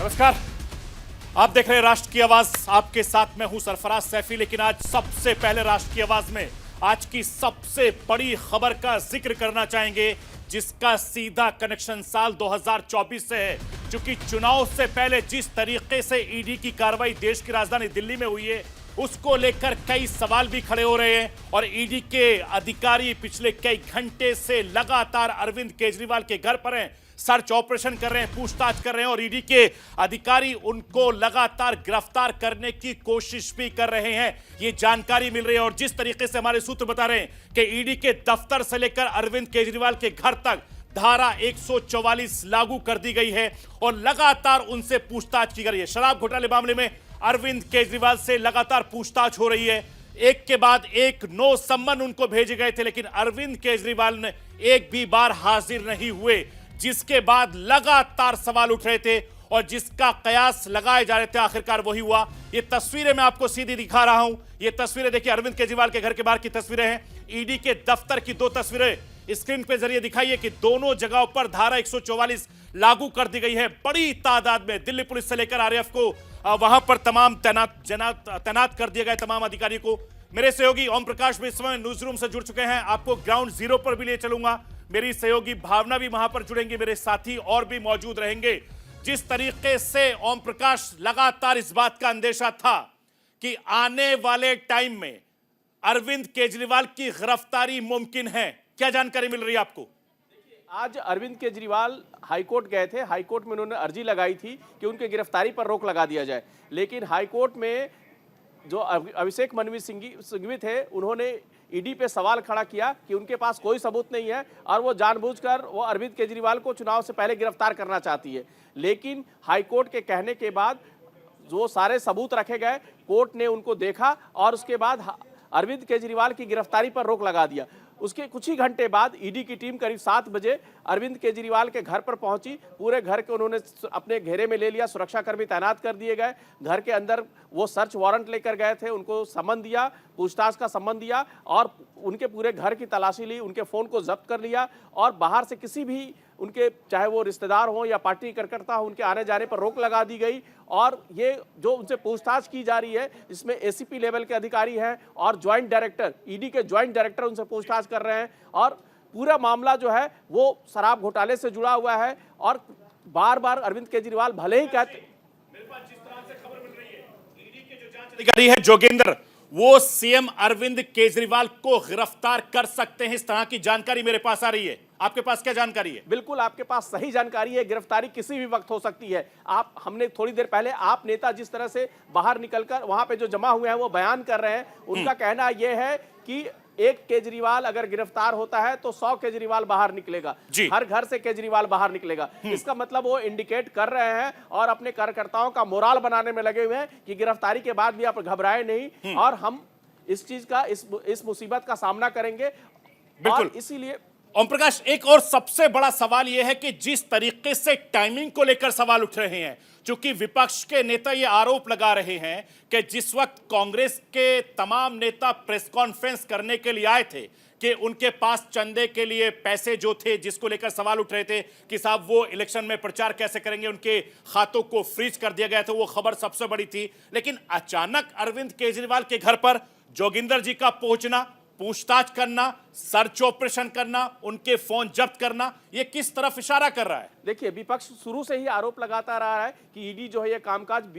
नमस्कार, आप देख रहे हैं राष्ट्र की आवाज। आपके साथ मैं हूं सरफराज सैफी। लेकिन आज सबसे पहले राष्ट्र की आवाज में आज की सबसे बड़ी खबर का जिक्र करना चाहेंगे, जिसका सीधा कनेक्शन साल 2024 से है। क्योंकि चुनाव से पहले जिस तरीके से ईडी की कार्रवाई देश की राजधानी दिल्ली में हुई है, उसको लेकर कई सवाल भी खड़े हो रहे हैं। और ईडी के अधिकारी पिछले कई घंटे से लगातार अरविंद केजरीवाल के घर पर हैं, सर्च ऑपरेशन कर रहे हैं, पूछताछ कर रहे हैं। और ईडी के अधिकारी उनको लगातार गिरफ्तार करने की कोशिश भी कर रहे हैं, ये जानकारी मिल रही है। और जिस तरीके से हमारे सूत्र बता रहे हैं कि ईडी के दफ्तर से लेकर अरविंद केजरीवाल के घर तक धारा 144 लागू कर दी गई है और लगातार उनसे पूछताछ की जा रही है। शराब घोटाले मामले में अरविंद केजरीवाल से लगातार पूछताछ हो रही है। एक के बाद एक नो सम्मन उनको भेजे गए थे, लेकिन अरविंद केजरीवाल ने एक भी बार हाजिर नहीं हुए, जिसके बाद लगातार सवाल उठ रहे थे और जिसका कयास लगाए जा रहे थे, आखिरकार वही हुआ। ये तस्वीरें मैं आपको सीधी दिखा रहा हूं। ये तस्वीरें देखिए, अरविंद केजरीवाल के घर के बाहर की तस्वीरें हैं। ईडी के दफ्तर की दो तस्वीरें स्क्रीन पे जरिए दिखाइए कि दोनों जगहों पर धारा 144 लागू कर दी गई है। बड़ी तादाद में दिल्ली पुलिस से लेकर आरएएफ को वहां पर तमाम तैनात कर दिए गए, तमाम अधिकारियों को। मेरे सहयोगी ओम प्रकाश भी इस समय न्यूज रूम से जुड़ चुके हैं। आपको ग्राउंड जीरो पर भी ले चलूंगा। मेरी सहयोगी भावना भी वहां पर जुड़ेंगे, मेरे साथी और भी मौजूद रहेंगे। जिस तरीके से ओम प्रकाश लगातार इस बात का अंदेशा था कि आने वाले टाइम में अरविंद केजरीवाल की गिरफ्तारी मुमकिन है, क्या जानकारी मिल रही है आपको? आज अरविंद केजरीवाल हाईकोर्ट गए थे। हाईकोर्ट में उन्होंने अर्जी लगाई थी कि उनकी गिरफ्तारी पर रोक लगा दिया जाए, लेकिन हाईकोर्ट में जो अभिषेक मनु सिंघवी थे, उन्होंने ईडी पे सवाल खड़ा किया कि उनके पास कोई सबूत नहीं है और वो जानबूझकर वो अरविंद केजरीवाल को चुनाव से पहले गिरफ्तार करना चाहती है। लेकिन हाईकोर्ट के कहने के बाद जो सारे सबूत रखे गए, कोर्ट ने उनको देखा और उसके बाद अरविंद केजरीवाल की गिरफ्तारी पर रोक लगा दिया। उसके कुछ ही घंटे बाद ईडी की टीम करीब 7 बजे अरविंद केजरीवाल के घर पर पहुंची। पूरे घर के उन्होंने अपने घेरे में ले लिया, सुरक्षाकर्मी तैनात कर दिए गए। घर के अंदर वो सर्च वारंट लेकर गए थे, उनको सम्मन दिया, पूछताछ का सम्मन दिया और उनके पूरे घर की तलाशी ली, उनके फ़ोन को जब्त कर लिया और बाहर से किसी भी उनके, चाहे वो रिश्तेदार हों या पार्टी कार्यकर्ता हो, उनके आने जाने पर रोक लगा दी गई। और ये जो उनसे पूछताछ की जा रही है, इसमें एसीपी लेवल के अधिकारी हैं और ज्वाइंट डायरेक्टर, ईडी के ज्वाइंट डायरेक्टर उनसे पूछताछ कर रहे हैं। और पूरा मामला जो है वो शराब घोटाले से जुड़ा हुआ है। और बार बार अरविंद केजरीवाल भले ही कहते, मेरे पास जिस तरह से खबर मिल रही है, ईडी के जो जांच अधिकारी है जोगेंद्र, वो सीएम अरविंद केजरीवाल को गिरफ्तार कर सकते हैं, इस तरह की जानकारी मेरे पास आ रही है। आपके पास क्या जानकारी है? बिल्कुल आपके पास सही जानकारी है। गिरफ्तारी किसी भी वक्त हो सकती है। हमने थोड़ी देर पहले आप नेता जिस तरह से बाहर निकलकर वहां पे जो जमा हुए हैं वो बयान कर रहे हैं, उनका कहना यह है कि एक केजरीवाल अगर गिरफ्तार होता है तो 100 केजरीवाल बाहर निकलेगा, हर घर से केजरीवाल बाहर निकलेगा। इसका मतलब वो इंडिकेट कर रहे हैं और अपने कार्यकर्ताओं का मोराल बनाने में लगे हुए हैं कि गिरफ्तारी के बाद भी आप घबराए नहीं और हम इस चीज का, इस मुसीबत का सामना करेंगे। बिल्कुल, इसीलिए ओम प्रकाश, एक और सबसे बड़ा सवाल यह है कि जिस तरीके से टाइमिंग को लेकर सवाल उठ रहे हैं, क्योंकि विपक्ष के नेता यह आरोप लगा रहे हैं कि जिस वक्त कांग्रेस के तमाम नेता प्रेस कॉन्फ्रेंस करने के लिए आए थे कि उनके पास चंदे के लिए पैसे जो थे, जिसको लेकर सवाल उठ रहे थे कि साहब वो इलेक्शन में प्रचार कैसे करेंगे, उनके खातों को फ्रीज कर दिया गया था, वो खबर सबसे बड़ी थी। लेकिन अचानक अरविंद केजरीवाल के घर पर जोगिंदर जी का पहुंचना, पूछताछ करना, सर्च ऑपरेशन करना, उनके फोन जब्त करना, ये किस तरफ इशारा कर रहा है? देखिए, विपक्ष शुरू से ही आरोप लगाता रहा है कि ईडी जो है ये कामकाज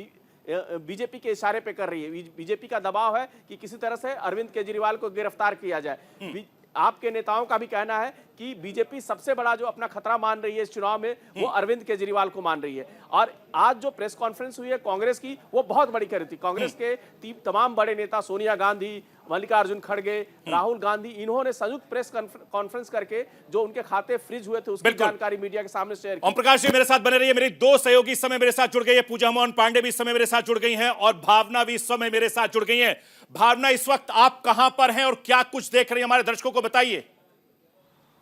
बीजेपी के इशारे पे कर रही है। बीजेपी का दबाव है कि किसी तरह से अरविंद केजरीवाल को गिरफ्तार किया जाए। आपके नेताओं का भी कहना है कि बीजेपी सबसे बड़ा जो अपना खतरा मान रही है इस चुनाव में, वो अरविंद केजरीवाल को मान रही है। और आज जो प्रेस कॉन्फ्रेंस हुई है कांग्रेस की, वो बहुत बड़ी कर रही थी। कांग्रेस के तमाम बड़े नेता, सोनिया गांधी, मल्लिकार्जुन खड़गे, राहुल गांधी, इन्होंने संयुक्त प्रेस कॉन्फ्रेंस करके जो उनके खाते फ्रीज हुए थे उसकी जानकारी मीडिया के सामने शेयर की। ओम प्रकाश जी मेरे साथ बने रहिए। मेरी दो सहयोगी इस समय मेरे साथ जुड़ गई है, पूजा मोहन पांडे भी इस समय मेरे साथ जुड़ गई हैं और भावना भी इस समय मेरे साथ जुड़ गई हैं। भावना, इस वक्त आप कहां पर हैं और क्या कुछ देख रही हैं, हमारे दर्शकों को बताइए।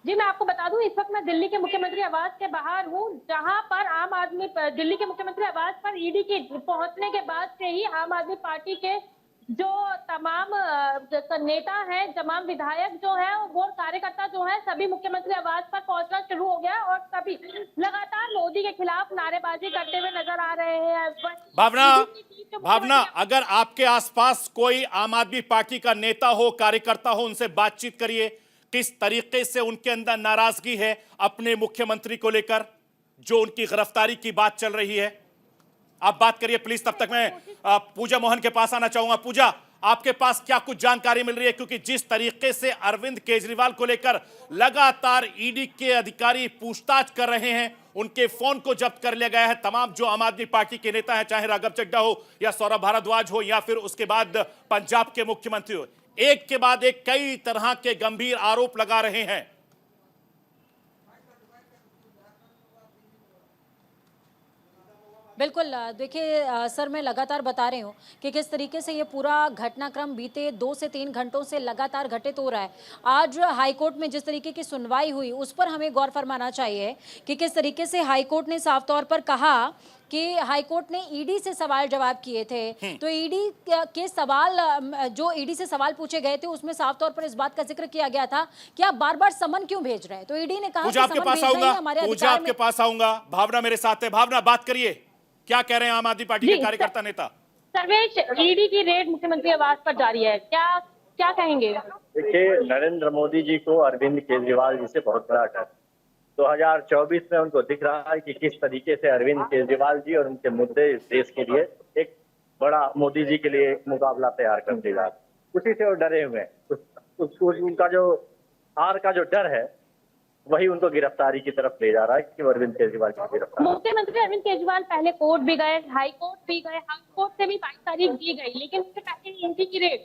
जी, मैं आपको बता दूं, इस वक्त मैं दिल्ली के मुख्यमंत्री आवास के बाहर हूं, जहां पर आम आदमी, दिल्ली के मुख्यमंत्री आवास पर ईडी के पहुंचने के बाद से ही आम आदमी पार्टी के जो तमाम नेता हैं, तमाम विधायक जो है वो कार्यकर्ता जो है सभी मुख्यमंत्री आवास पर पहुंचना शुरू हो गया और सभी लगातार मोदी के खिलाफ नारेबाजी करते हुए नजर आ रहे हैं। भावना, अगर आपके आसपास कोई आम आदमी पार्टी का नेता हो, कार्यकर्ता हो, उनसे बातचीत करिए। किस तरीके से उनके अंदर नाराजगी है अपने मुख्यमंत्री को लेकर, जो उनकी गिरफ्तारी की बात चल रही है। आप बात करिए प्लीज। तब तक मैं पूजा मोहन के पास आना चाहूंगा। पूजा, आपके पास क्या कुछ जानकारी मिल रही है? क्योंकि जिस तरीके से अरविंद केजरीवाल को लेकर लगातार ईडी के अधिकारी पूछताछ कर रहे हैं, उनके फोन को जब्त कर लिया गया है। तमाम जो आम आदमी पार्टी के नेता हैं, चाहे राघव चड्ढा हो या सौरभ भारद्वाज हो या फिर उसके बाद पंजाब के मुख्यमंत्री हो, एक के बाद एक कई तरह के गंभीर आरोप लगा रहे हैं। बिल्कुल। देखिए सर, मैं लगातार बता रही हूँ कि किस तरीके से ये पूरा घटनाक्रम बीते 2 से 3 घंटों से लगातार घटित हो रहा है। आज हाईकोर्ट में जिस तरीके की सुनवाई हुई उस पर हमें गौर फरमाना चाहिए कि किस तरीके से हाईकोर्ट ने साफ तौर पर कहा कि हाईकोर्ट ने ईडी से सवाल जवाब किए थे। तो ईडी के सवाल, जो ईडी से सवाल पूछे गए थे, उसमें साफ तौर पर इस बात का जिक्र किया गया था कि आप बार बार समन क्यों भेज रहे हैं। तो ईडी ने कहा कि आपके पास आऊंगा, आपके पास आऊंगा। भावना मेरे साथ है। भावना, बात करिए, क्या कह रहे हैं आम आदमी पार्टी के कार्यकर्ता नेता? सर्वेश, ईडी की रेड मुख्यमंत्री आवास पर जारी है, क्या क्या कहेंगे? देखिए, नरेंद्र मोदी जी को अरविंद केजरीवाल जी से बहुत बड़ा डर 2024 में उनको दिख रहा है कि किस तरीके से अरविंद केजरीवाल जी और उनके मुद्दे इस देश के लिए एक बड़ा मोदी जी के लिए एक मुकाबला तैयार कर देगा। उसी से वो डरे हुए हैं। उनका जो हार का जो डर है वही उनको गिरफ्तारी की तरफ ले जा रहा है कि अरविंद केजरीवाल की गिरफ्तारी। मुख्यमंत्री अरविंद केजरीवाल पहले कोर्ट भी गए, हाई कोर्ट भी गए, हाई कोर्ट से भी 22 तारीख दी गई, लेकिन उससे पहले ईडी की रेड।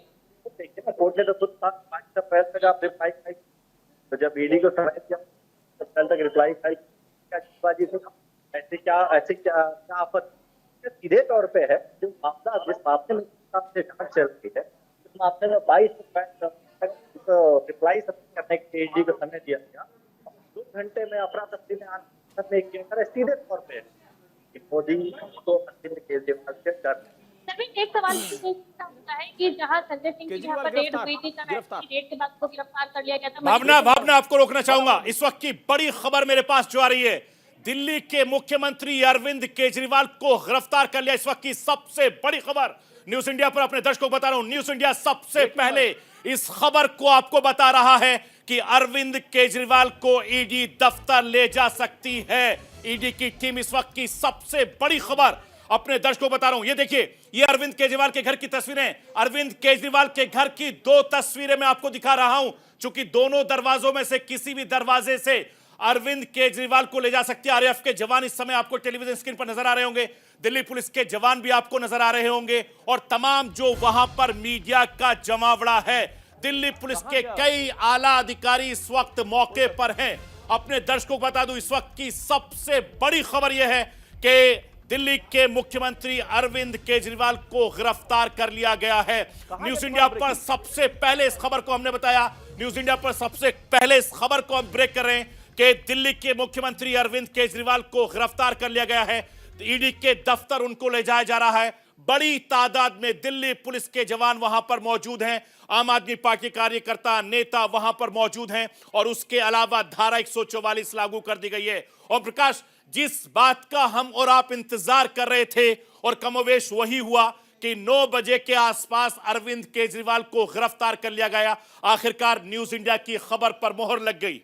देखिए ना, कोर्ट ने तो खुद 22 अप्रैल तक आप रिप्लाई खाई, तो जब ईडी को समय दिया अप्रैल तक रिप्लाई खाई, ऐसे क्या आपत्ति सीधे तौर पे है। जो मामला जिस मामले में जांच चल रही है, उस मामले में 22 अप्रैल तक रिप्लाई सबमिट करने के लिए ईडी को समय दिया गया। 2 घंटे में अफरा तफरी में आने के सीधे तौर पे मोदी को अरविंद केजरीवाल से डर। एक सवाल होता है कि जहां संजय सिंह की यहाँ पर रेड हुई थी, तब रेड के बाद उसको गिरफ्तार कर लिया गया था। भावना, आपको रोकना चाहूंगा। इस वक्त की बड़ी खबर मेरे पास जो आ रही है, दिल्ली के मुख्यमंत्री अरविंद केजरीवाल को गिरफ्तार कर लिया। इस वक्त की सबसे बड़ी खबर न्यूज इंडिया पर अपने दर्शकों को बता रहा हूं। न्यूज इंडिया सबसे पहले इस खबर को आपको बता रहा है कि अरविंद केजरीवाल को ईडी दफ्तर ले जा सकती है। ईडी की टीम इस वक्त की सबसे बड़ी खबर अपने दर्शकों को बता रहा हूं। ये देखिए, ये अरविंद केजरीवाल के घर की तस्वीरें। अरविंद केजरीवाल के घर की 2 तस्वीरें मैं आपको दिखा रहा हूं, चूंकि दोनों दरवाजों में से किसी भी दरवाजे से अरविंद केजरीवाल को ले जा सकती है। आरएएफ के जवान इस समय आपको टेलीविजन स्क्रीन पर नजर आ रहे होंगे, दिल्ली पुलिस के जवान भी आपको नजर आ रहे होंगे, और तमाम जो वहां पर मीडिया का जमावड़ा है। दिल्ली पुलिस के कई आला अधिकारी इस वक्त मौके पर हैं। अपने दर्शकों को बता दूं, इस वक्त की सबसे बड़ी खबर यह है कि दिल्ली के मुख्यमंत्री अरविंद केजरीवाल को गिरफ्तार कर लिया गया है। न्यूज इंडिया पर सबसे पहले इस खबर को हमने बताया। न्यूज इंडिया पर सबसे पहले इस खबर को हम ब्रेक कर रहे हैं कि दिल्ली के मुख्यमंत्री अरविंद केजरीवाल को गिरफ्तार कर लिया गया है। ईडी के दफ्तर उनको ले जाया जा रहा है। बड़ी तादाद में दिल्ली पुलिस के जवान वहां पर मौजूद हैं, आम आदमी पार्टी कार्यकर्ता नेता वहां पर मौजूद हैं, और उसके अलावा धारा 144 लागू कर दी गई है। और प्रकाश, जिस बात का हम और आप इंतजार कर रहे थे और कमोवेश वही हुआ कि 9 बजे के आसपास अरविंद केजरीवाल को गिरफ्तार कर लिया गया। आखिरकार न्यूज इंडिया की खबर पर मोहर लग गई।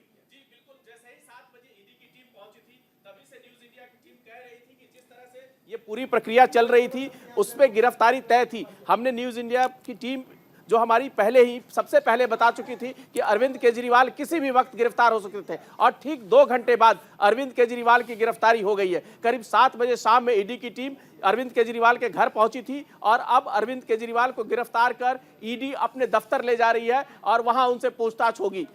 ये पूरी प्रक्रिया चल रही थी, उसमें गिरफ्तारी तय थी। हमने न्यूज इंडिया की टीम जो हमारी पहले ही सबसे पहले बता चुकी थी कि अरविंद केजरीवाल किसी भी वक्त गिरफ्तार हो सकते थे, और ठीक 2 घंटे बाद अरविंद केजरीवाल की गिरफ्तारी हो गई है। करीब 7 बजे शाम में ईडी की टीम अरविंद केजरीवाल के घर पहुंची थी, और अब अरविंद केजरीवाल को गिरफ्तार कर ईडी अपने दफ्तर ले जा रही है और वहां उनसे पूछताछ होगी।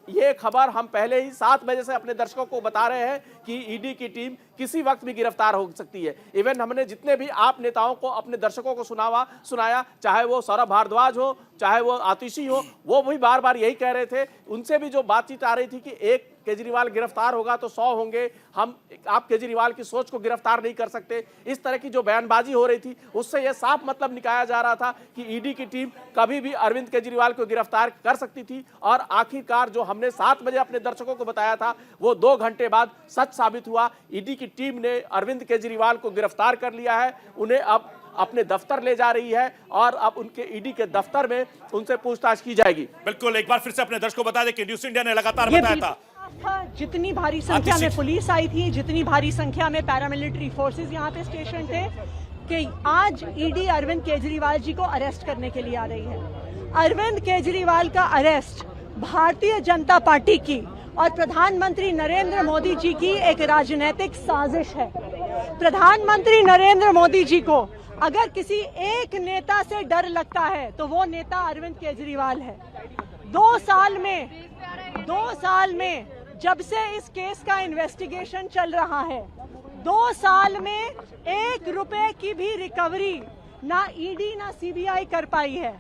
ये खबर हम पहले ही 7 बजे से अपने दर्शकों को बता रहे हैं कि ईडी की टीम किसी वक्त भी गिरफ्तार हो सकती है। इवन हमने जितने भी आप नेताओं को अपने दर्शकों को सुनाया, चाहे वो सौरभ भारद्वाज हो, चाहे वो आतिशी हो, वो भी बार बार यही कह रहे थे। उनसे भी जो बातचीत आ रही थी कि एक केजरीवाल गिरफ्तार होगा तो 100 होंगे, आप केजरीवाल की सोच को गिरफ्तार नहीं कर सकते, इस तरह की जो बयानबाजी हो रही थी उससे यह साफ मतलब निकाला जा रहा था कि ईडी की टीम कभी भी अरविंद केजरीवाल को गिरफ्तार कर सकती थी। और आखिरकार जो हमने 7 बजे अपने दर्शकों को बताया था वो 2 घंटे बाद सच साबित हुआ। ईडी की टीम ने अरविंद केजरीवाल को गिरफ्तार कर लिया है, उन्हें अब अपने दफ्तर ले जा रही है और अब उनके ईडी के दफ्तर में उनसे पूछताछ की जाएगी। बिल्कुल, एक बार फिर से अपने दर्शकों को बता दें कि न्यूज़ इंडिया ने लगातार बताया था जितनी भारी संख्या में पुलिस आई थी, जितनी भारी संख्या में पैरामिलिट्री फोर्सेस यहाँ पे स्टेशन थे, कि आज ईडी अरविंद केजरीवाल जी को अरेस्ट करने के लिए आ रही है। अरविंद केजरीवाल का अरेस्ट भारतीय जनता पार्टी की और प्रधानमंत्री नरेंद्र मोदी जी की एक राजनीतिक साजिश है। प्रधानमंत्री नरेंद्र मोदी जी को अगर किसी एक नेता से डर लगता है तो वो नेता अरविंद केजरीवाल है। 2 साल में जब से इस केस का इन्वेस्टिगेशन चल रहा है, 2 साल में 1 रुपए की भी रिकवरी ना ईडी ना सीबीआई कर पाई है।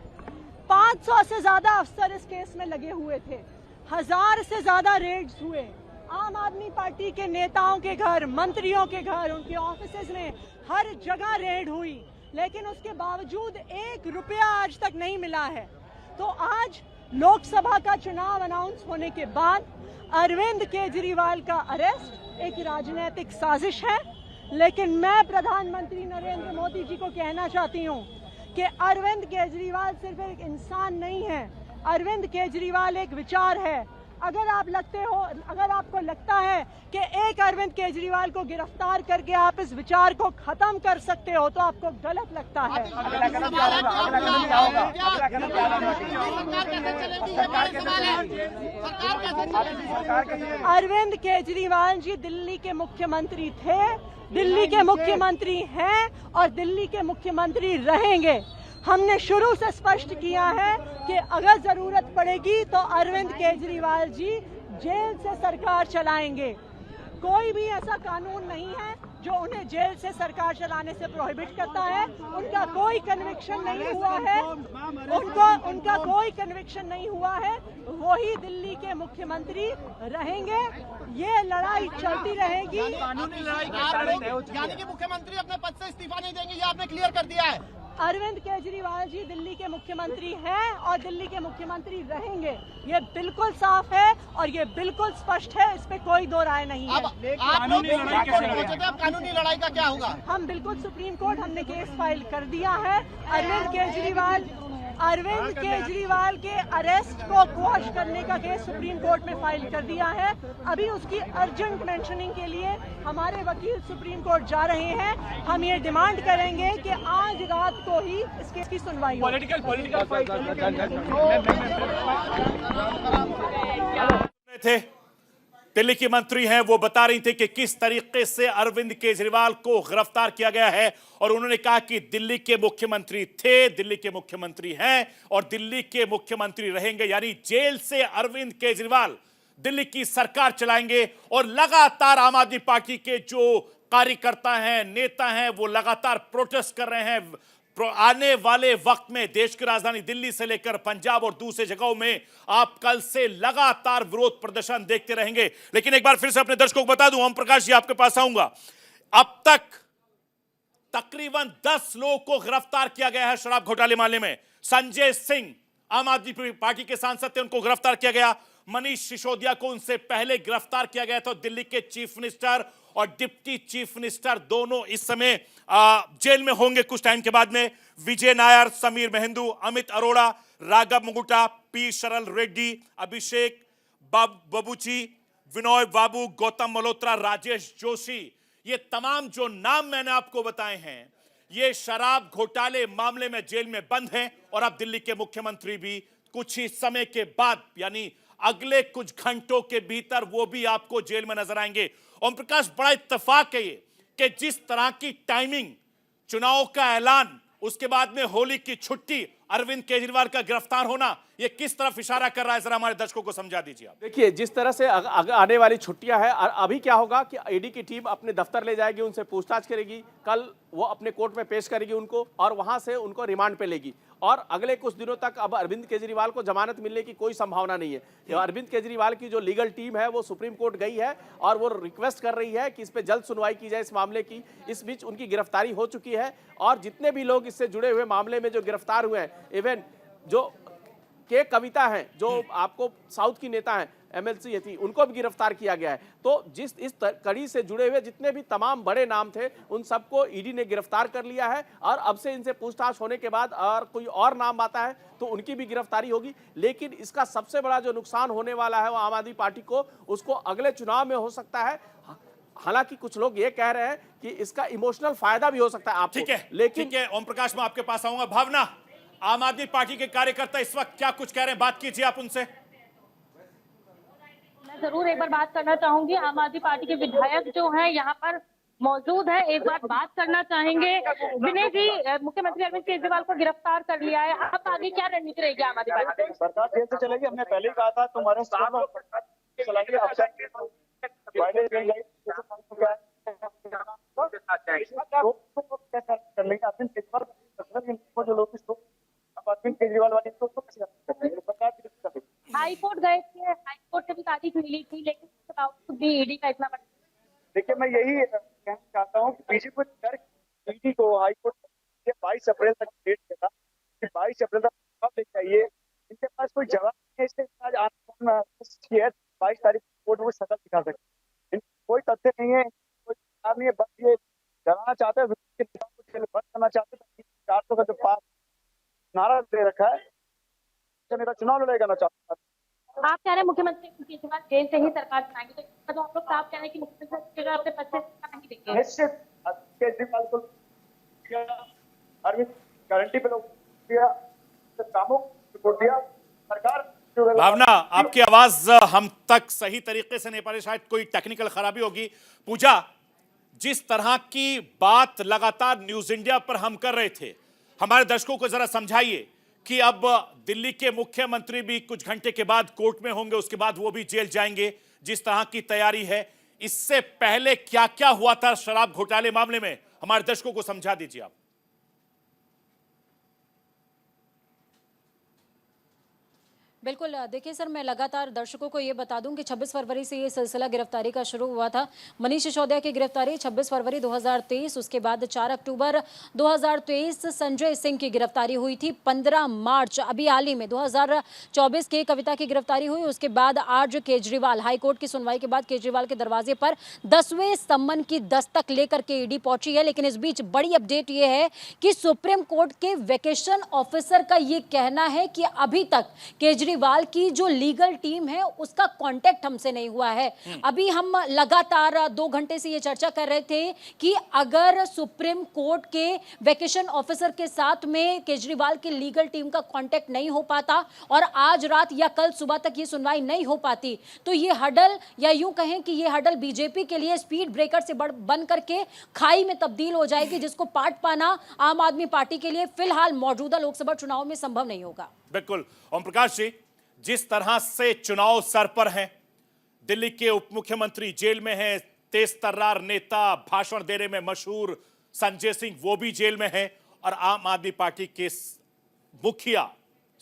500 से ज्यादा अफसर इस केस में लगे हुए थे, 1000 से ज्यादा रेड्स हुए, आम आदमी पार्टी के नेताओं के घर, मंत्रियों के घर, उनके ऑफिसेज में हर जगह रेड हुई, लेकिन उसके बावजूद 1 रुपया आज तक नहीं मिला है। तो आज लोकसभा का चुनाव अनाउंस होने के बाद अरविंद केजरीवाल का अरेस्ट एक राजनीतिक साजिश है। लेकिन मैं प्रधानमंत्री नरेंद्र मोदी जी को कहना चाहती हूं कि अरविंद केजरीवाल सिर्फ एक इंसान नहीं है, अरविंद केजरीवाल एक विचार है। अगर आपको लगता है कि एक अरविंद केजरीवाल को गिरफ्तार करके आप इस विचार को खत्म कर सकते हो तो आपको गलत लगता है। अरविंद केजरीवाल जी दिल्ली के मुख्यमंत्री थे, दिल्ली के मुख्यमंत्री हैं और दिल्ली के मुख्यमंत्री रहेंगे। हमने शुरू से स्पष्ट किया है कि अगर जरूरत पड़ेगी तो अरविंद केजरीवाल जी जेल से सरकार चलाएंगे। कोई भी ऐसा कानून नहीं है जो उन्हें जेल से सरकार चलाने से प्रोहिबिट करता है। उनका कोई कन्विक्शन नहीं हुआ है, उनका कोई कन्विक्शन नहीं हुआ है, वही दिल्ली के मुख्यमंत्री रहेंगे। ये लड़ाई चलती रहेगी। कानूनी लड़ाई यानी कि मुख्यमंत्री अपने पद से इस्तीफा नहीं देंगे, ये आपने क्लियर कर दिया है। अरविंद केजरीवाल जी दिल्ली के मुख्यमंत्री हैं और दिल्ली के मुख्यमंत्री रहेंगे, ये बिल्कुल साफ है और ये बिल्कुल स्पष्ट है, इस पे कोई दो राय नहीं है। आप कानूनी लड़ाई कैसे पहुंचे थे? अब कानूनी लड़ाई का क्या होगा? हम बिल्कुल सुप्रीम कोर्ट हमने केस फाइल कर दिया है। अरविंद केजरीवाल के अरेस्ट को क्वॉश करने का केस सुप्रीम कोर्ट में फाइल कर दिया है। अभी उसकी अर्जेंट मेंशनिंग के लिए हमारे वकील सुप्रीम कोर्ट जा रहे हैं। हम ये डिमांड करेंगे कि आज रात को ही इस केस की सुनवाई हो। पॉलिटिकल फाइट थे दिल्ली की मंत्री हैं, वो बता रही थी कि किस तरीके से अरविंद केजरीवाल को गिरफ्तार किया गया है और उन्होंने कहा कि दिल्ली के मुख्यमंत्री थे, दिल्ली के मुख्यमंत्री हैं और दिल्ली के मुख्यमंत्री रहेंगे। यानी जेल से अरविंद केजरीवाल दिल्ली की सरकार चलाएंगे और लगातार आम आदमी पार्टी के जो कार्यकर्ता हैं, नेता हैं, वो लगातार प्रोटेस्ट कर रहे हैं। आने वाले वक्त में देश की राजधानी दिल्ली से लेकर पंजाब और दूसरे जगहों में आप कल से लगातार विरोध प्रदर्शन देखते रहेंगे। लेकिन एक बार फिर से अपने दर्शकों को बता दूं, ओम प्रकाश जी आपके पास आऊंगा। अब तक तकरीबन 10 लोगों को गिरफ्तार किया गया है शराब घोटाले मामले में। संजय सिंह आम आदमी पार्टी के सांसद थे, उनको गिरफ्तार किया गया। मनीष सिसोदिया को उनसे पहले गिरफ्तार किया गया था। दिल्ली के चीफ मिनिस्टर और डिप्टी चीफ मिनिस्टर दोनों इस समय जेल में होंगे कुछ टाइम के बाद में। विजय नायर, समीर मेहंदू, अमित अरोड़ा, राघव मुगुटा, पी शरल रेड्डी, अभिषेक बबूची, विनोय बाबू, गौतम मल्होत्रा, राजेश जोशी, ये तमाम जो नाम मैंने आपको बताए हैं, ये शराब घोटाले मामले में जेल में बंद हैं और अब दिल्ली के मुख्यमंत्री भी कुछ ही समय के बाद यानी अगले कुछ घंटों के भीतर वो भी आपको जेल में नजर आएंगे। ओम प्रकाश, बड़ा इत्तेफाक है ये कि जिस तरह की टाइमिंग, चुनाव का ऐलान, उसके बाद में होली की छुट्टी, अरविंद केजरीवाल का गिरफ्तार होना, ये किस तरफ इशारा कर रहा है, जरा हमारे दर्शकों को समझा दीजिए आप। देखिए, जिस तरह से आने वाली छुट्टियां हैं, अभी क्या होगा कि ईडी की टीम अपने दफ्तर ले जाएगी, उनसे पूछताछ करेगी, कल वो अपने कोर्ट में पेश करेगी उनको, और वहां से उनको रिमांड पे लेगी। और अगले कुछ दिनों तक अब अरविंद केजरीवाल को जमानत मिलने की कोई संभावना नहीं है। अरविंद केजरीवाल की जो लीगल टीम है वो सुप्रीम कोर्ट गई है और वो रिक्वेस्ट कर रही है कि इस पे जल्द सुनवाई की जाए इस मामले की। इस बीच उनकी गिरफ्तारी हो चुकी है और जितने भी लोग इससे जुड़े हुए मामले में जो गिरफ्तार हुए हैं, इवन जो के कविता हैं, जो आपको साउथ की नेता हैं एमएलसी थी, उनको भी गिरफ्तार किया गया है। तो जिस इस कड़ी से जुड़े हुए जितने भी तमाम बड़े नाम थे, उन सबको ईडी ने गिरफ्तार कर लिया है और अब से इनसे पूछताछ होने के बाद और कोई और नाम आता है तो उनकी भी गिरफ्तारी होगी। लेकिन इसका सबसे बड़ा जो नुकसान होने वाला है वो आम आदमी पार्टी को, उसको अगले चुनाव में हो सकता है। हालांकि कुछ लोग ये कह रहे हैं कि इसका इमोशनल फायदा भी हो सकता है आपको। ठीक है, लेकिन ठीक है ओम प्रकाश, मैं आपके पास आऊंगा। भावना, आम आदमी पार्टी के कार्यकर्ता इस वक्त क्या कुछ कह रहे हैं, बात कीजिए आप उनसे। मैं जरूर एक बार बात करना चाहूंगी। आम आदमी पार्टी के विधायक जो हैं यहाँ पर मौजूद है, एक बार बात करना चाहेंगे। विनय जी, मुख्यमंत्री अरविंद केजरीवाल को गिरफ्तार कर लिया है, अब आगे क्या रणनीति रहेगी आम आदमी पार्टी की? सरकार जेल से चलेगी। हमने पहले ही कहा था तुम्हारे जो लोग अरविंद केजरीवाल वाली सरकार। हाईकोर्ट गए थे, हाईकोर्ट से भी तारीख मिली थी, लेकिन उसके बावजूद भी ईडी का इतना बड़ा। देखिए, मैं यही कहना चाहता हूँ कि बीजेपी डर ईडी को हाईकोर्ट 22 अप्रैल तक डेट देता कि 22 अप्रैल तक जवाब ले चाहिए। इनके पास कोई जवाब नहीं है, इसलिए आज 22 तारीख कोर्ट वो शकल दिखा सकते। कोई तथ्य नहीं है, कोई नहीं है, बस ये डराना चाहते हैं, बंद करना चाहते हैं। 400 का जो पास नारा दे रखा है, नेता चुनाव लड़ेगा ना चाहता। आप कह रहे हैं मुख्यमंत्री केजरीवाल जेल से ही सरकार चलाएंगे, तो आप लोग साफ कह रहे हैं कि मुख्यमंत्री अपने पद से इस्तीफा नहीं देंगे। निश्चित केजरीवाल को अरविंद गारंटी पे लोग दिया, कामों को दिया सरकार। भावना, आपकी आवाज हम तक सही तरीके से नहीं पा रही, शायद कोई टेक्निकल खराबी होगी। पूजा, जिस तरह की बात लगातार न्यूज इंडिया पर हम कर रहे थे, हमारे दर्शकों को जरा समझाइए कि अब दिल्ली के मुख्यमंत्री भी कुछ घंटे के बाद कोर्ट में होंगे, उसके बाद वो भी जेल जाएंगे, जिस तरह की तैयारी है। इससे पहले क्या क्या हुआ था शराब घोटाले मामले में, हमारे दर्शकों को समझा दीजिए आप। बिल्कुल, देखिए सर, मैं लगातार दर्शकों को ये बता दूं कि 26 फरवरी से ये सिलसिला गिरफ्तारी का शुरू हुआ था। मनीष सिसोदिया की गिरफ्तारी 26 फरवरी 2023, उसके बाद 4 अक्टूबर 2023 संजय सिंह की गिरफ्तारी हुई थी। 15 मार्च अभी हाल ही में 2024 के कविता की गिरफ्तारी हुई। उसके बाद आज केजरीवाल, हाईकोर्ट की सुनवाई के बाद केजरीवाल के दरवाजे पर 10वें सम्मन की दस्तक लेकर के ईडी पहुंची है। लेकिन इस बीच बड़ी अपडेट ये है कि सुप्रीम कोर्ट के वेकेशन ऑफिसर का ये कहना है कि अभी तक केजरीवाल की जो लीगल टीम है उसका कांटेक्ट हमसे नहीं हुआ है। अभी हम लगातार 2 घंटे से ये चर्चा कर रहे थे कि अगर सुप्रीम कोर्ट के वेकेशन ऑफिसर के साथ में केजरीवाल की लीगल टीम का कांटेक्ट नहीं हो पाता और आज रात या कल सुबह तक ये सुनवाई नहीं हो पाती, तो ये हडल, या यूं कहें कि ये हडल बीजेपी के लिए स्पीड ब्रेकर से बन करके खाई में तब्दील हो जाएगी, जिसको पाट पाना आम आदमी पार्टी के लिए फिलहाल मौजूदा लोकसभा चुनाव में संभव नहीं होगा। बिल्कुल ओम प्रकाश जी, जिस तरह से चुनाव सर पर हैं, दिल्ली के उप मुख्यमंत्री जेल में हैं, तेज तर्रार नेता, भाषण देने में मशहूर संजय सिंह वो भी जेल में हैं, और आम आदमी पार्टी के मुखिया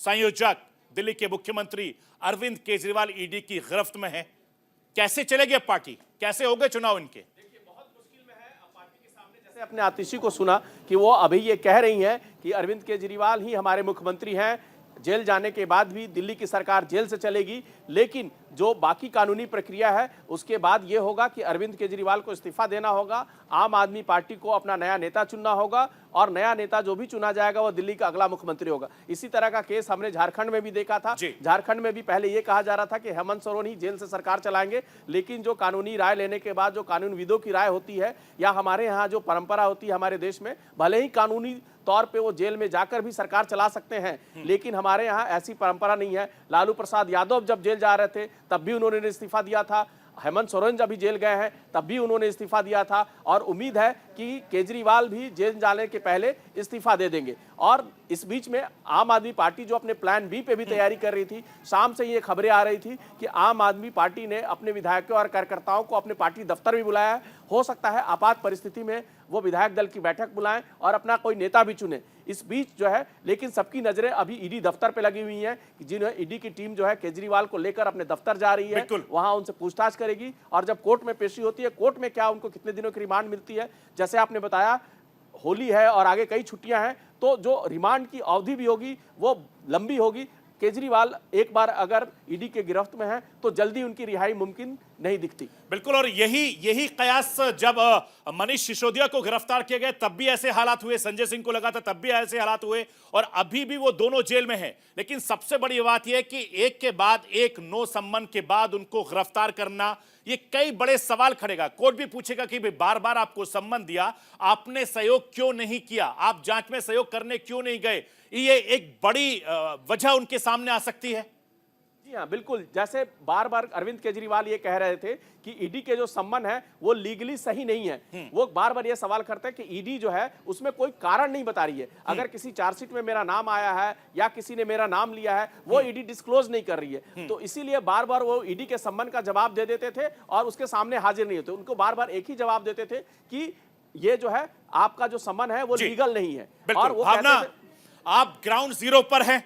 संयोजक दिल्ली के मुख्यमंत्री अरविंद केजरीवाल ईडी की गिरफ्त में हैं। कैसे चलेगी पार्टी, कैसे हो गए चुनाव इनके? बहुत मुश्किल में है। पार्टी के सामने जैसे अपने आतिशी को सुना कि वो अभी ये कह रही हैं कि अरविंद केजरीवाल ही हमारे मुख्यमंत्री हैं, जेल जाने के बाद भी दिल्ली की सरकार जेल से चलेगी। लेकिन जो बाकी कानूनी प्रक्रिया है उसके बाद ये होगा कि अरविंद केजरीवाल को इस्तीफा देना होगा, आम आदमी पार्टी को अपना नया नेता चुनना होगा और नया नेता जो भी चुना जाएगा वो दिल्ली का अगला मुख्यमंत्री होगा। इसी तरह का केस हमने झारखंड में भी देखा था। झारखंड में भी पहले ये कहा जा रहा था कि हेमंत सोरेन ही जेल से सरकार चलाएंगे, लेकिन जो कानूनी राय लेने के बाद जो कानूनविदों की राय होती है या हमारे यहाँ जो परंपरा होती है हमारे देश में, भले ही कानूनी तौर पे वो जेल में जाकर भी सरकार चला सकते हैं, लेकिन हमारे यहाँ ऐसी परंपरा नहीं है। लालू प्रसाद यादव जब जेल जा रहे थे तब भी उन्होंने इस्तीफा दिया था। हेमंत सोरेन जब भी जेल गए हैं तब भी उन्होंने इस्तीफा दिया था, और उम्मीद है कि केजरीवाल भी जेल जाने के पहले इस्तीफा दे देंगे। और इस बीच में आम आदमी पार्टी जो अपने प्लान बी पे भी तैयारी कर रही थी, शाम से ये खबरें आ रही थी कि आम आदमी पार्टी ने अपने विधायकों और कार्यकर्ताओं को अपने पार्टी दफ्तर भी बुलाया है। हो सकता है आपात परिस्थिति में वो विधायक दल की बैठक बुलाएं और अपना कोई नेता भी चुने। इस बीच जो है, लेकिन सबकी नजरें अभी ईडी दफ्तर पे लगी हुई हैं, जिन्हें ईडी की टीम जो है केजरीवाल को लेकर अपने दफ्तर जा रही है, वहां उनसे पूछताछ करेगी। और जब कोर्ट में पेशी होती है, कोर्ट में क्या उनको कितने दिनों की रिमांड मिलती है, जैसे आपने बताया होली है और आगे कई छुट्टियां हैं, तो जो रिमांड की अवधि भी होगी वो लंबी होगी। केजरीवाल एक बार अगर ईडी के गिरफ्त में है तो जल्दी उनकी रिहाई मुमकिन नहीं दिखती। बिल्कुल, और यही कयास जब मनीष सिसोदिया को गिरफ्तार किया गया तब भी ऐसे हालात हुए, संजय सिंह को लगा था तब भी ऐसे हालात हुए, और अभी भी वो दोनों जेल में हैं। लेकिन सबसे बड़ी बात यह है कि एक के बाद एक नो सम्मन के बाद उनको गिरफ्तार करना, ये कई बड़े सवाल खड़ेगा। कोर्ट भी पूछेगा कि भाई बार बार आपको सम्मन दिया, आपने सहयोग क्यों नहीं किया, आप जांच में सहयोग करने क्यों नहीं गए। ये एक बड़ी वजह उनके सामने आ सकती है। जी हाँ, बिल्कुल। जैसे बार बार अरविंद केजरीवाल ये कह रहे थे कि ईडी के जो सम्मन है वो लीगली सही नहीं है। वो बार बार ये सवाल करते हैं कि ईडी जो है उसमें कोई कारण नहीं बता रही है। अगर किसी चार्जशीट में मेरा नाम आया है या किसी ने मेरा नाम लिया है, वो ईडी डिस्क्लोज नहीं कर रही है। तो इसीलिए बार बार वो ईडी के सम्मन का जवाब दे देते थे और उसके सामने हाजिर नहीं होते। उनको बार बार एक ही जवाब देते थे कि ये जो है आपका जो सम्मन है वो लीगल नहीं है। और वो भावना, आप ग्राउंड जीरो पर हैं,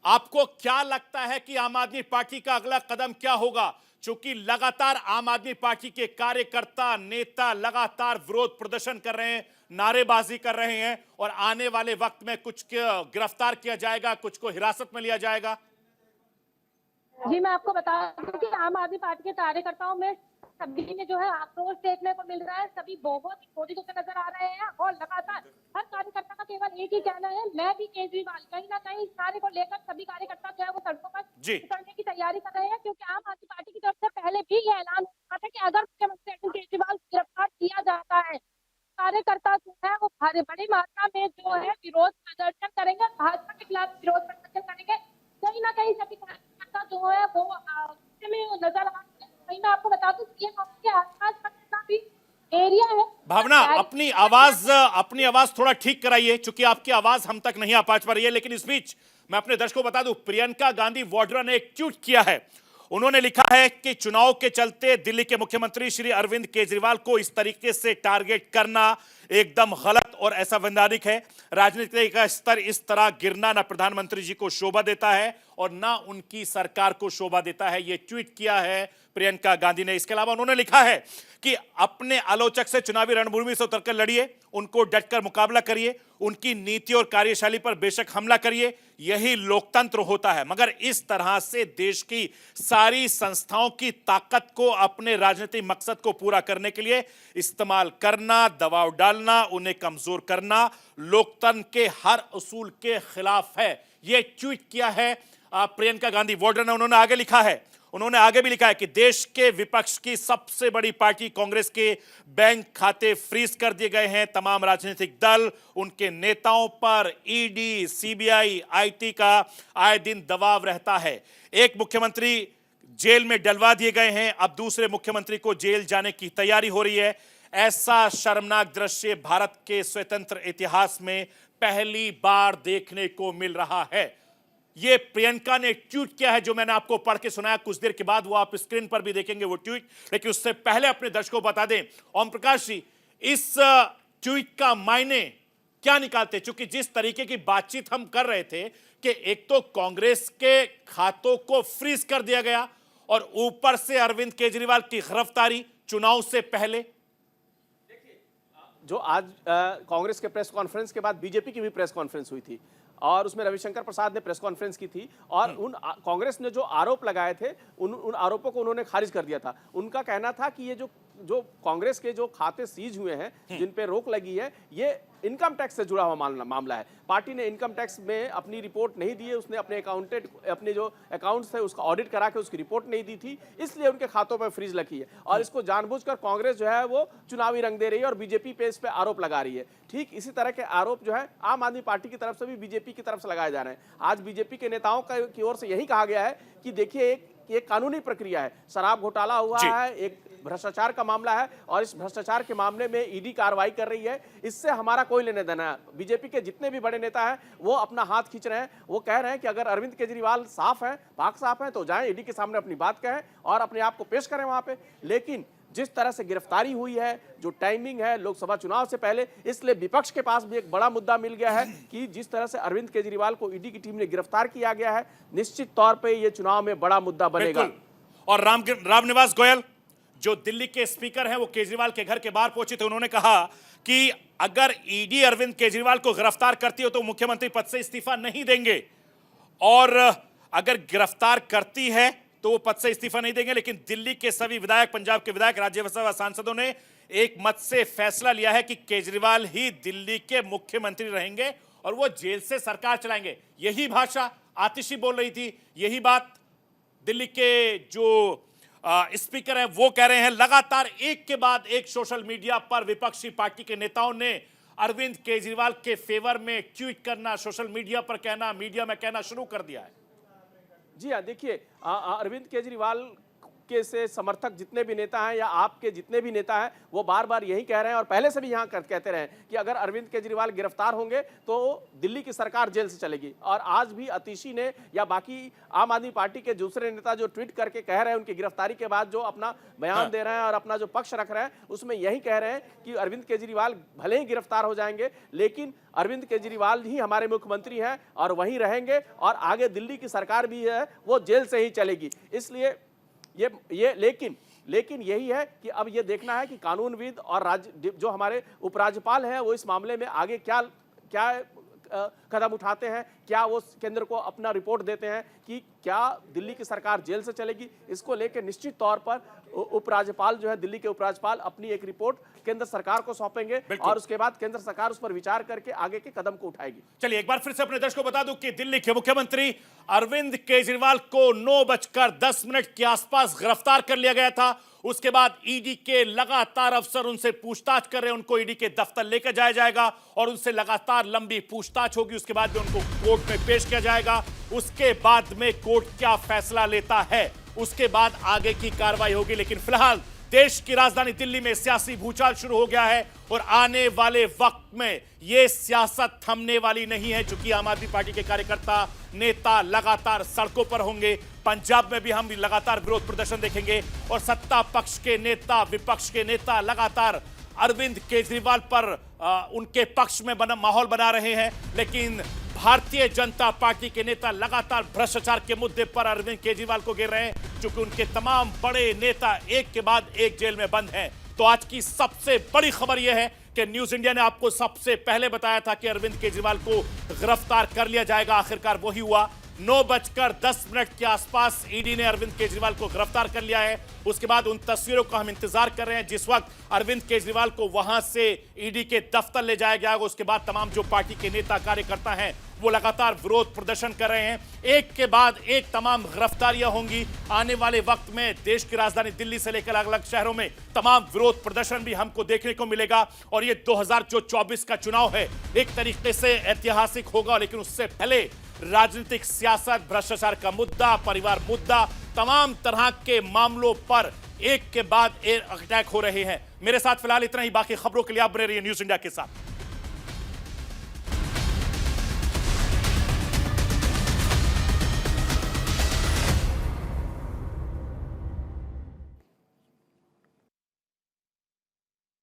आपको क्या लगता है कि आम आदमी पार्टी का अगला कदम क्या होगा? क्योंकि लगातार आम आदमी पार्टी के कार्यकर्ता, नेता लगातार विरोध प्रदर्शन कर रहे हैं, नारेबाजी कर रहे हैं, और आने वाले वक्त में कुछ को गिरफ्तार किया जाएगा, कुछ को हिरासत में लिया जाएगा। जी, मैं आपको बता दूं कि आम आदमी पार्टी के कार्यकर्ताओं में सभी में जो है आक्रोश देखने को मिल रहा है। सभी बहुत क्रोधित होकर नजर आ रहे हैं और लगातार हर कार्यकर्ता का केवल एक ही कहना है, मैं भी केजरीवाल। कहीं ना कहीं इस कार्य को लेकर सभी कार्यकर्ता जो है वो सड़कों पर उतरने की तैयारी कर रहे हैं, क्योंकि आम आदमी पार्टी की तरफ से पहले भी ये ऐलान हुआ था कि अगर मुख्यमंत्री अरविंद केजरीवाल को गिरफ्तार किया जाता है, कार्यकर्ता जो है वो बड़ी मात्रा में जो है विरोध प्रदर्शन करेंगे, भाजपा के खिलाफ विरोध प्रदर्शन करेंगे। कहीं ना कहीं सभी कार्यकर्ता जो है वो में नजर आ रहे हैं। कहीं मैं आपको बता दूं कि के आसपास का भी एरिया है। भावना, अपनी आवाज थोड़ा ठीक कराइए, क्योंकि आपकी आवाज हम तक नहीं आ पा रही है। लेकिन इस बीच मैं अपने दर्शकों को बता दूं, प्रियंका गांधी वाड्रा ने एक ट्वीट किया है। उन्होंने लिखा है कि चुनाव के चलते दिल्ली के मुख्यमंत्री श्री अरविंद केजरीवाल को इस तरीके से टारगेट करना एकदम गलत और असंवैधानिक है। राजनीति का स्तर इस तरह गिरना ना प्रधानमंत्री जी को शोभा देता है और ना उनकी सरकार को शोभा देता है। यह ट्वीट किया है प्रियंका गांधी ने। इसके अलावा उन्होंने लिखा है कि अपने आलोचक से चुनावी रणभूमि से उतरकर लड़िए, उनको डटकर मुकाबला करिए, उनकी नीति और कार्यशैली पर बेशक हमला करिए, यही लोकतंत्र होता है। मगर इस तरह से देश की सारी संस्थाओं की ताकत को अपने राजनीतिक मकसद को पूरा करने के लिए इस्तेमाल करना, दबाव डालना, उन्हें कमजोर करना लोकतंत्र के हर उसूल के खिलाफ है। यह ट्वीट किया है प्रियंका गांधी वाड्रा ने। उन्होंने आगे लिखा है, उन्होंने आगे भी लिखा है कि देश के विपक्ष की सबसे बड़ी पार्टी कांग्रेस के बैंक खाते फ्रीज कर दिए गए हैं। तमाम राजनीतिक दल, उनके नेताओं पर ईडी, सीबीआई, आईटी का आए दिन दबाव रहता है। एक मुख्यमंत्री जेल में डलवा दिए गए हैं, अब दूसरे मुख्यमंत्री को जेल जाने की तैयारी हो रही है। ऐसा शर्मनाक दृश्य भारत के स्वतंत्र इतिहास में पहली बार देखने को मिल रहा है। ये प्रियंका ने ट्वीट किया है, जो मैंने आपको पढ़ के सुनाया। कुछ देर के बाद वो आप स्क्रीन पर भी देखेंगे वो ट्वीट। लेकिन उससे पहले अपने दर्शकों को बता दें, ओम प्रकाश जी, इस ट्वीट का मायने क्या निकालते? क्योंकि जिस तरीके की बातचीत हम कर रहे थे कि एक तो कांग्रेस के खातों को फ्रीज कर दिया गया और ऊपर से अरविंद केजरीवाल की गिरफ्तारी चुनाव से पहले। जो आज कांग्रेस के प्रेस कॉन्फ्रेंस के बाद बीजेपी की भी प्रेस कॉन्फ्रेंस हुई थी और उसमें रविशंकर प्रसाद ने प्रेस कॉन्फ्रेंस की थी और उन कांग्रेस ने जो आरोप लगाए थे उन आरोपों को उन्होंने खारिज कर दिया था। उनका कहना था कि ये जो कांग्रेस के जो खाते सीज हुए हैं, जिन पे रोक लगी है, ये इनकम टैक्स से जुड़ा हुआ मामला है। पार्टी ने इनकम टैक्स में अपनी रिपोर्ट नहीं दी है, उसने अपने जो अकाउंट्स थे उसका ऑडिट करा के उसकी रिपोर्ट नहीं दी थी, इसलिए उनके खातों पर फ्रीज लगी है। और इसको जानबूझकर कांग्रेस जो है वो चुनावी रंग दे रही है और बीजेपी पे इस पे आरोप लगा रही है। ठीक इसी तरह के आरोप जो है आम आदमी पार्टी की तरफ से भी बीजेपी की तरफ से लगाए जा रहे हैं। आज बीजेपी के नेताओं की ओर से यही कहा गया है कि देखिए, एक कानूनी प्रक्रिया है। शराब घोटाला हुआ जी। है, एक भ्रष्टाचार का मामला है और इस भ्रष्टाचार के मामले में ईडी कार्रवाई कर रही है। इससे हमारा कोई लेने देना है। बीजेपी के जितने भी बड़े नेता हैं वो अपना हाथ खींच रहे हैं। वो कह रहे हैं कि अगर अरविंद केजरीवाल साफ है, पाक साफ है, तो जाएं ईडी के सामने अपनी बात कहें और अपने आप को पेश करें वहां पे। लेकिन जिस तरह से गिरफ्तारी हुई है, जो टाइमिंग है लोकसभा चुनाव से पहले, इसलिए विपक्ष के पास भी एक बड़ा मुद्दा मिल गया है कि जिस तरह से अरविंद केजरीवाल को ईडी की टीम ने गिरफ्तार किया गया है, निश्चित तौर पे ये चुनाव में बड़ा मुद्दा बनेगा। बिल्कुल। और रामनिवास गोयल जो दिल्ली के स्पीकर हैं वो केजरीवाल के घर के बाहर पहुंचे थे। उन्होंने कहा कि अगर ईडी अरविंद केजरीवाल को गिरफ्तार करती हो तो मुख्यमंत्री पद से इस्तीफा नहीं देंगे, और अगर गिरफ्तार करती है तो वो पद से इस्तीफा नहीं देंगे। लेकिन दिल्ली के सभी विधायक, पंजाब के विधायक, राज्यसभा सांसदों ने एक मत से फैसला लिया है कि केजरीवाल ही दिल्ली के मुख्यमंत्री रहेंगे और वो जेल से सरकार चलाएंगे। यही भाषा आतिशी बोल रही थी, यही बात दिल्ली के जो स्पीकर हैं वो कह रहे हैं। लगातार एक के बाद एक सोशल मीडिया पर विपक्षी पार्टी के नेताओं ने अरविंद केजरीवाल के फेवर में ट्वीट करना, सोशल मीडिया पर कहना, मीडिया में कहना शुरू कर दिया है। जी हाँ, देखिए अरविंद केजरीवाल के से समर्थक जितने भी नेता हैं या आपके जितने भी नेता हैं वो बार बार यही कह रहे हैं और पहले से भी यहाँ कहते रहे हैं कि अगर अरविंद केजरीवाल गिरफ्तार होंगे तो दिल्ली की सरकार जेल से चलेगी। और आज भी आतिशी ने या बाकी आम आदमी पार्टी के दूसरे नेता जो ट्वीट करके कह रहे हैं उनकी गिरफ्तारी के बाद जो अपना बयान दे रहे हैं और अपना जो पक्ष रख रहे हैं उसमें यही कह रहे हैं कि अरविंद केजरीवाल भले ही गिरफ्तार हो जाएंगे लेकिन अरविंद केजरीवाल ही हमारे मुख्यमंत्री हैं और वहीं रहेंगे और आगे दिल्ली की सरकार भी है वो जेल से ही चलेगी। इसलिए ये लेकिन यही है कि अब ये देखना है कि कानूनविद और राज्य जो हमारे उपराज्यपाल हैं वो इस मामले में आगे क्या कदम उठाते हैं, क्या वो केंद्र को अपना रिपोर्ट देते हैं कि क्या दिल्ली की सरकार जेल से चलेगी। इसको लेकर निश्चित तौर पर उपराज्यपाल जो है दिल्ली के उपराज्यपाल अपनी एक रिपोर्ट केंद्र सरकार को सौंपेंगे और उसके बाद केंद्र सरकार उस पर विचार करके आगे के कदम को उठाएगी। चलिए एक बार फिर से अपने दर्शकों को बता दूं कि दिल्ली के मुख्यमंत्री अरविंद केजरीवाल को 9:10 के आसपास गिरफ्तार कर लिया गया था। उसके बाद ईडी के लगातार अफसर उनसे पूछताछ कर रहे हैं, उनको ईडी के दफ्तर लेकर जाया जाएगा और उनसे लगातार लंबी पूछताछ होगी। उसके बाद में उनको कोर्ट में पेश किया जाएगा। उसके बाद में कोर्ट क्या फैसला लेता है उसके बाद आगे की कार्रवाई होगी। लेकिन फिलहाल देश की राजधानी दिल्ली में सियासी भूचाल शुरू हो गया है और आने वाले वक्त में यह सियासत थमने वाली नहीं है, चूंकि आम आदमी पार्टी के कार्यकर्ता, नेता लगातार सड़कों पर होंगे। पंजाब में भी हम लगातार विरोध प्रदर्शन देखेंगे और सत्ता पक्ष के नेता, विपक्ष के नेता लगातार अरविंद केजरीवाल पर उनके पक्ष में माहौल बना रहे हैं। लेकिन भारतीय जनता पार्टी के नेता लगातार भ्रष्टाचार के मुद्दे पर अरविंद केजरीवाल को घेर रहे हैं, क्योंकि उनके तमाम बड़े नेता एक के बाद एक जेल में बंद हैं। तो आज की सबसे बड़ी खबर यह है कि न्यूज इंडिया ने आपको सबसे पहले बताया था कि अरविंद केजरीवाल को गिरफ्तार कर लिया जाएगा। आखिरकार वही हुआ। 9:10 के आसपास ईडी ने अरविंद केजरीवाल को गिरफ्तार कर लिया है। उसके बाद उन तस्वीरों का हम इंतजार कर रहे हैं जिस वक्त अरविंद केजरीवाल को वहां से ईडी के दफ्तर ले जाया गया। उसके बाद तमाम जो पार्टी के नेता कार्यकर्ता हैं वो लगातार विरोध प्रदर्शन कर रहे हैं। एक के बाद एक तमाम गिरफ्तारियां होंगी। आने वाले वक्त में देश की राजधानी दिल्ली से लेकर अलग अलग शहरों में तमाम विरोध प्रदर्शन भी हमको देखने को मिलेगा। और ये 2024 का चुनाव है, एक तरीके से ऐतिहासिक होगा। लेकिन उससे पहले राजनीतिक सियासत, भ्रष्टाचार का मुद्दा, परिवार मुद्दा, तमाम तरह के मामलों पर एक के बाद एक अटैक हो रहे हैं। मेरे साथ फिलहाल इतना ही। बाकी खबरों के लिए आप बने रहिए न्यूज इंडिया के साथ।